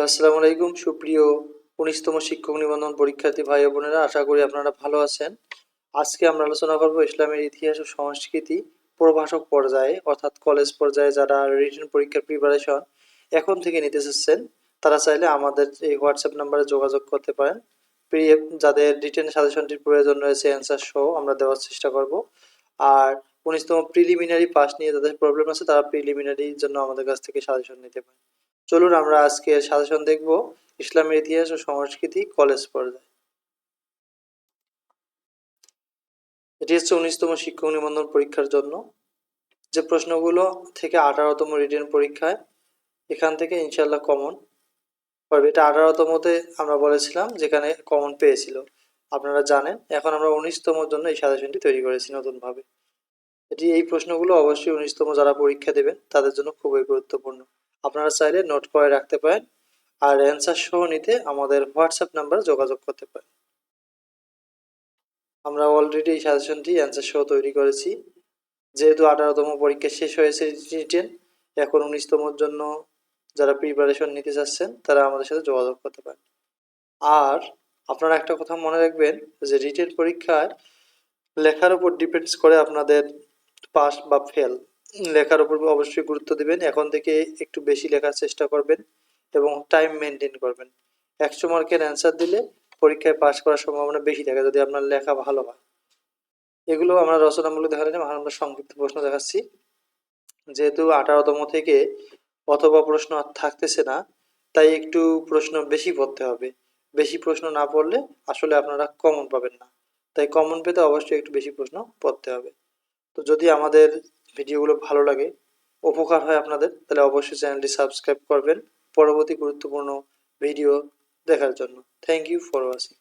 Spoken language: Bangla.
আসসালামু আলাইকুম সুপ্রিয় ১৯তম শিক্ষক নিবন্ধন পরীক্ষার্থী ভাই ও বোনেরা, আশা করি আপনারা ভালো আছেন। আজকে আমরা আলোচনা করব ইসলামের ইতিহাস ও সংস্কৃতি প্রভাষক পর্যায়ে, অর্থাৎ কলেজ পর্যায়ে যারা রিটেন পরীক্ষার প্রিপারেশন এখন থেকে নিতে চাচ্ছেন তারা চাইলে আমাদের এই হোয়াটসঅ্যাপ নাম্বারে যোগাযোগ করতে পারেন। পিডিএফ যাদের রিটেন সাজেশনটির প্রয়োজন রয়েছে অ্যান্সার সহ আমরা দেওয়ার চেষ্টা করব। আর ১৯তম প্রিলিমিনারি পাস নিয়ে যাদের প্রবলেম আছে তারা প্রিলিমিনারির জন্য আমাদের কাছ থেকে সাজেশন নিতে পারেন। চলুন আমরা আজকে সাজেশন দেখব ইসলামের ইতিহাস ও সংস্কৃতি কলেজ পর্যায়ে। এটি হচ্ছে ১৯তম শিক্ষক নিবন্ধন পরীক্ষার জন্য যে প্রশ্নগুলো থেকে 18তম রিটেন পরীক্ষায় এখান থেকে ইনশাল্লাহ কমন পাবে। এটা 18তমতে আমরা বলেছিলাম যেখানে কমন পেয়েছিল, আপনারা জানেন। এখন আমরা 19তমর জন্য এই সাজেশনটি তৈরি করেছি নতুনভাবে। এই প্রশ্নগুলো অবশ্যই 19তম যারা পরীক্ষা দেবেন তাদের জন্য খুবই গুরুত্বপূর্ণ। আপনারা চাইলে নোট করে রাখতে পারেন আর অ্যান্সার সহ নিতে আমাদের হোয়াটসঅ্যাপ নাম্বারে যোগাযোগ করতে পারেন। আমরা অলরেডি এই সাজেশনটি অ্যান্সার সহ তৈরি করেছি। যেহেতু 18তম পরীক্ষা শেষ হয়েছে রিটেন, এখন 19তমর জন্য যারা প্রিপারেশন নিতে চাচ্ছেন তারা আমাদের সাথে যোগাযোগ করতে পারেন। আর আপনারা একটা কথা মনে রাখবেন যে রিটেন পরীক্ষায় লেখার উপর ডিপেন্ডস করে আপনাদের পাস বা ফেল। লেখার উপর অবশ্যই গুরুত্ব দিবেন, এখন থেকে একটু বেশি লেখার চেষ্টা করবেন এবং টাইম মেনটেন করবেন। 100 মার্কের অ্যান্সার দিলে পরীক্ষায় পাস করার সম্ভাবনা বেশি থাকে যদি আপনার লেখা ভালো হয়। এগুলো আমরা রচনামূলক দেখালে না, আমরা সংক্ষিপ্ত প্রশ্ন দেখাচ্ছি। যেহেতু 18তম থেকে অথবা প্রশ্ন আর থাকতেছে না, তাই একটু প্রশ্ন বেশি পড়তে হবে। বেশি প্রশ্ন না পড়লে আসলে আপনারা কমন পাবেন না, তাই কমন পেতে অবশ্যই একটু বেশি প্রশ্ন পড়তে হবে। তো যদি আমাদের ভিডিওগুলো ভালো লাগে, উপকার হয় আপনাদের, তাহলে অবশ্যই চ্যানেলটি সাবস্ক্রাইব করবেন পরবর্তী গুরুত্বপূর্ণ ভিডিও দেখার জন্য। Thank you for watching.